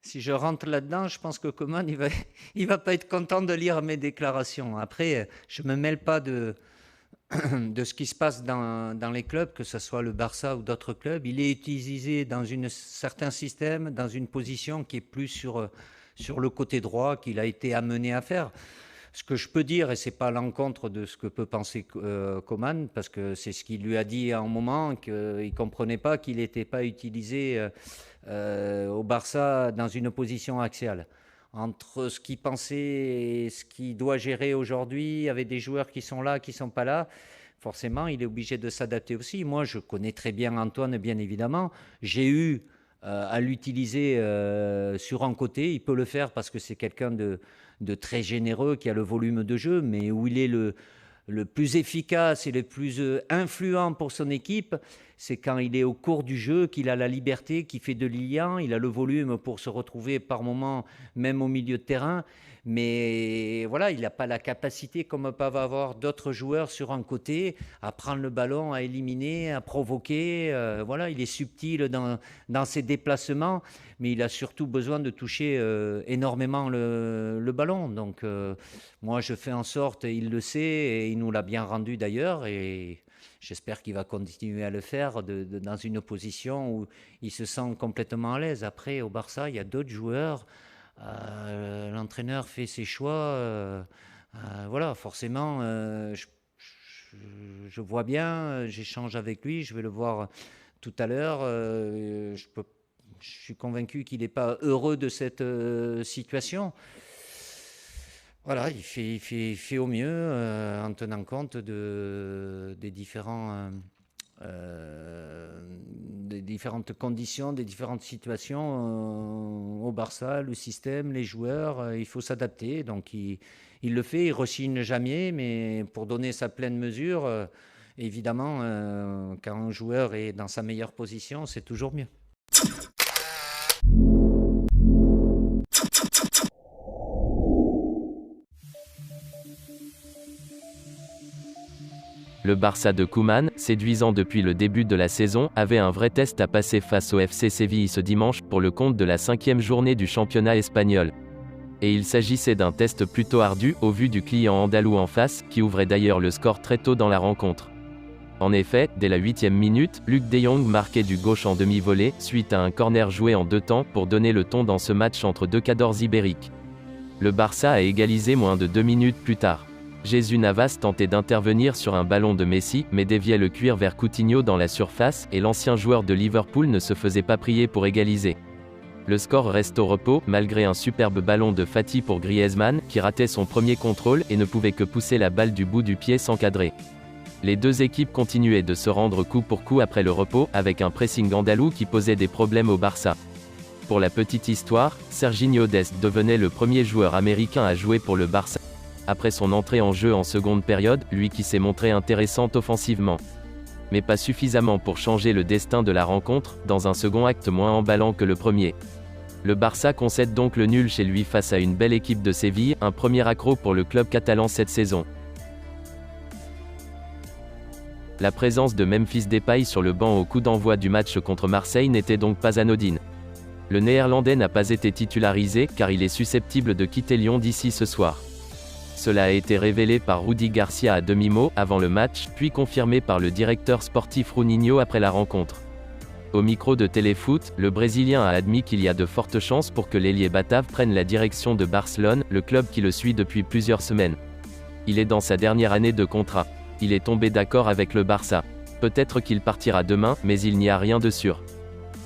Si je rentre là-dedans, je pense que Coman, il va pas être content de lire mes déclarations. Après, je me mêle pas de ce qui se passe dans les clubs, que ce soit le Barça ou d'autres clubs. Il est utilisé dans un certain système, dans une position qui est plus sur le côté droit qu'il a été amené à faire. Ce que je peux dire, et c'est pas à l'encontre de ce que peut penser Coman, parce que c'est ce qu'il lui a dit à un moment, qu'il ne comprenait pas qu'il n'était pas utilisé au Barça dans une position axiale. Entre ce qu'il pensait et ce qu'il doit gérer aujourd'hui, avec des joueurs qui sont là, qui ne sont pas là, forcément, il est obligé de s'adapter aussi. Moi, je connais très bien Antoine, bien évidemment. J'ai eu à l'utiliser sur un côté. Il peut le faire parce que c'est quelqu'un de très généreux, qui a le volume de jeu, mais où il est le plus efficace et le plus influent pour son équipe, c'est quand il est au cours du jeu, qu'il a la liberté, qu'il fait de liant, il a le volume pour se retrouver par moments même au milieu de terrain. Mais voilà, il n'a pas la capacité, comme peuvent avoir d'autres joueurs sur un côté, à prendre le ballon, à éliminer, à provoquer. Voilà, il est subtil dans ses déplacements, mais il a surtout besoin de toucher énormément le ballon. Donc, moi, je fais en sorte, et il le sait, et il nous l'a bien rendu d'ailleurs, et j'espère qu'il va continuer à le faire dans une position où il se sent complètement à l'aise. Après, au Barça, il y a d'autres joueurs. L'entraîneur fait ses choix. Voilà, forcément, je vois bien, j'échange avec lui, je vais le voir tout à l'heure. Je suis convaincu qu'il n'est pas heureux de cette situation. Voilà, il fait au mieux en tenant compte des différentes conditions, des différentes situations au Barça, le système, les joueurs. Il faut s'adapter. Donc il le fait, il rechigne jamais, mais pour donner sa pleine mesure, évidemment, quand un joueur est dans sa meilleure position, c'est toujours mieux. Le Barça de Koeman, séduisant depuis le début de la saison, avait un vrai test à passer face au FC Séville ce dimanche pour le compte de la 5e journée du championnat espagnol. Et il s'agissait d'un test plutôt ardu au vu du client andalou en face, qui ouvrait d'ailleurs le score très tôt dans la rencontre. En effet, dès la 8e minute, Luc de Jong marquait du gauche en demi-volée, suite à un corner joué en 2 temps pour donner le ton dans ce match entre deux cadors ibériques. Le Barça a égalisé moins de 2 minutes plus tard. Jesús Navas tentait d'intervenir sur un ballon de Messi, mais déviait le cuir vers Coutinho dans la surface, et l'ancien joueur de Liverpool ne se faisait pas prier pour égaliser. Le score reste au repos, malgré un superbe ballon de Fati pour Griezmann, qui ratait son premier contrôle et ne pouvait que pousser la balle du bout du pied sans cadrer. Les deux équipes continuaient de se rendre coup pour coup après le repos, avec un pressing andalou qui posait des problèmes au Barça. Pour la petite histoire, Serginho Dest devenait le premier joueur américain à jouer pour le Barça après son entrée en jeu en seconde période, lui qui s'est montré intéressant offensivement. Mais pas suffisamment pour changer le destin de la rencontre, dans un second acte moins emballant que le premier. Le Barça concède donc le nul chez lui face à une belle équipe de Séville, un premier accroc pour le club catalan cette saison. La présence de Memphis Depay sur le banc au coup d'envoi du match contre Marseille n'était donc pas anodine. Le Néerlandais n'a pas été titularisé car il est susceptible de quitter Lyon d'ici ce soir. Cela a été révélé par Rudy Garcia à demi-mot avant le match, puis confirmé par le directeur sportif Juninho après la rencontre. Au micro de Téléfoot, le Brésilien a admis qu'il y a de fortes chances pour que l'ailier batave prenne la direction de Barcelone, le club qui le suit depuis plusieurs semaines. Il est dans sa dernière année de contrat. Il est tombé d'accord avec le Barça. Peut-être qu'il partira demain, mais il n'y a rien de sûr.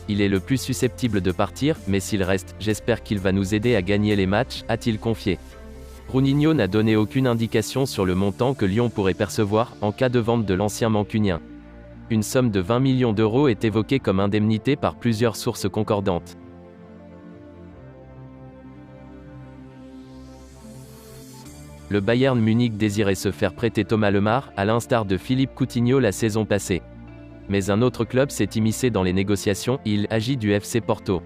Il est le plus susceptible de partir, mais s'il reste, j'espère qu'il va nous aider à gagner les matchs, a-t-il confié. Juninho n'a donné aucune indication sur le montant que Lyon pourrait percevoir en cas de vente de l'ancien mancunien. Une somme de 20 millions d'euros est évoquée comme indemnité par plusieurs sources concordantes. Le Bayern Munich désirait se faire prêter Thomas Lemar, à l'instar de Philippe Coutinho la saison passée. Mais un autre club s'est immiscé dans les négociations, il agit du FC Porto.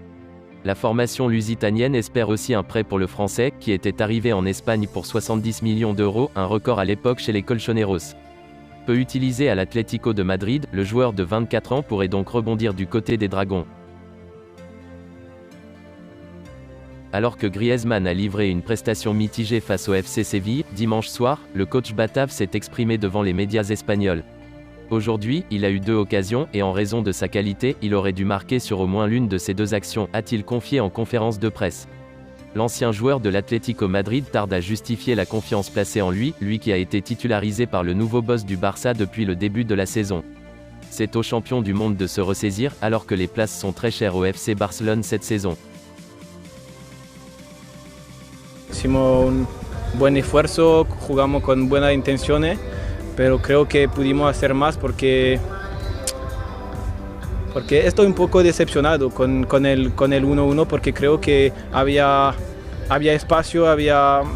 La formation lusitanienne espère aussi un prêt pour le Français, qui était arrivé en Espagne pour 70 millions d'euros, un record à l'époque chez les Colchoneros. Peu utilisé à l'Atlético de Madrid, le joueur de 24 ans pourrait donc rebondir du côté des Dragons. Alors que Griezmann a livré une prestation mitigée face au FC Séville, dimanche soir, le coach batave s'est exprimé devant les médias espagnols. Aujourd'hui, il a eu 2 occasions et en raison de sa qualité, il aurait dû marquer sur au moins l'une de ces 2 actions, a-t-il confié en conférence de presse. L'ancien joueur de l'Atlético Madrid tarde à justifier la confiance placée en lui, lui qui a été titularisé par le nouveau boss du Barça depuis le début de la saison. C'est au champion du monde de se ressaisir, alors que les places sont très chères au FC Barcelone cette saison. Hicimos un buen esfuerzo, jugamos con buenas intenciones, pero creo que pudimos hacer más porque estoy un poco decepcionado con el 1-1 porque creo que había espacio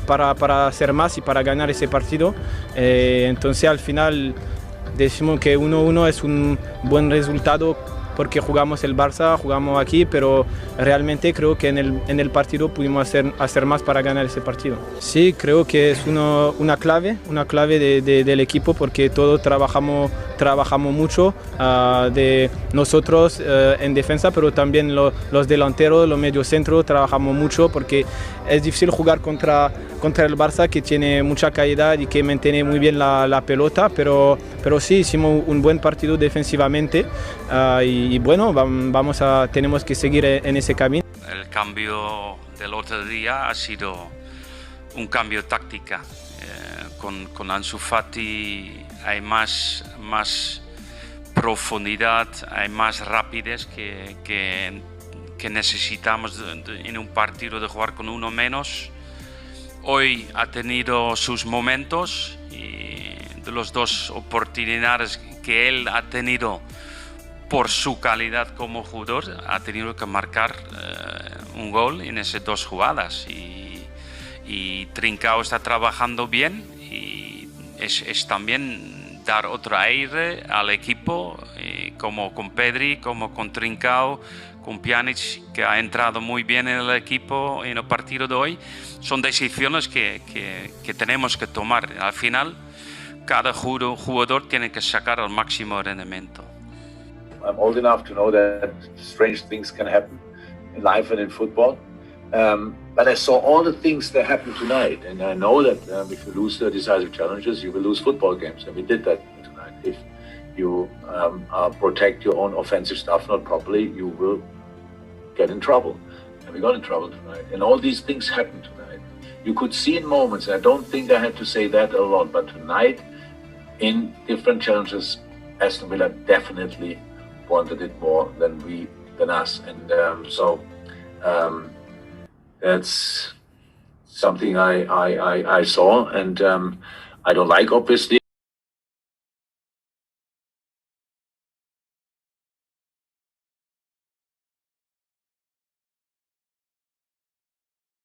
para hacer más y para ganar ese partido. Entonces al final decimos que 1-1 es un buen resultado porque jugamos el Barça, jugamos aquí, pero realmente creo que en el partido pudimos hacer más para ganar ese partido. Sí, creo que es una clave del equipo porque todos trabajamos mucho, de nosotros en defensa, pero también los delanteros, los mediocentros trabajamos mucho porque es difícil jugar contra el Barça que tiene mucha calidad y que mantiene muy bien la pelota, pero sí hicimos un buen partido defensivamente y bueno, tenemos que seguir en ese camino. El cambio del otro día ha sido un cambio táctica. Con Ansu Fati hay más profundidad, hay más rapidez que necesitamos en un partido de jugar con uno menos. Hoy ha tenido sus momentos y de las 2 oportunidades que él ha tenido por su calidad como jugador, ha tenido que marcar un gol en esas 2 jugadas y Trincao está trabajando bien y es también dar otro aire al equipo, como con Pedri, como con Trincao, con Pjanic, que ha entrado muy bien en el equipo en el partido de hoy. Son decisiones que tenemos que tomar. Al final, cada jugador tiene que sacar el máximo rendimiento. I'm old enough to know that strange things can happen in life and in football. But I saw all the things that happened tonight, and I know that if you lose the decisive challenges, you will lose football games, and we did that tonight. If you protect your own offensive stuff not properly, you will get in trouble, and we got in trouble tonight. And all these things happened tonight. You could see in moments, and I don't think I had to say that a lot, but tonight, in different challenges, Aston Villa definitely wanted it more than us, and that's something I saw, and I don't like, obviously.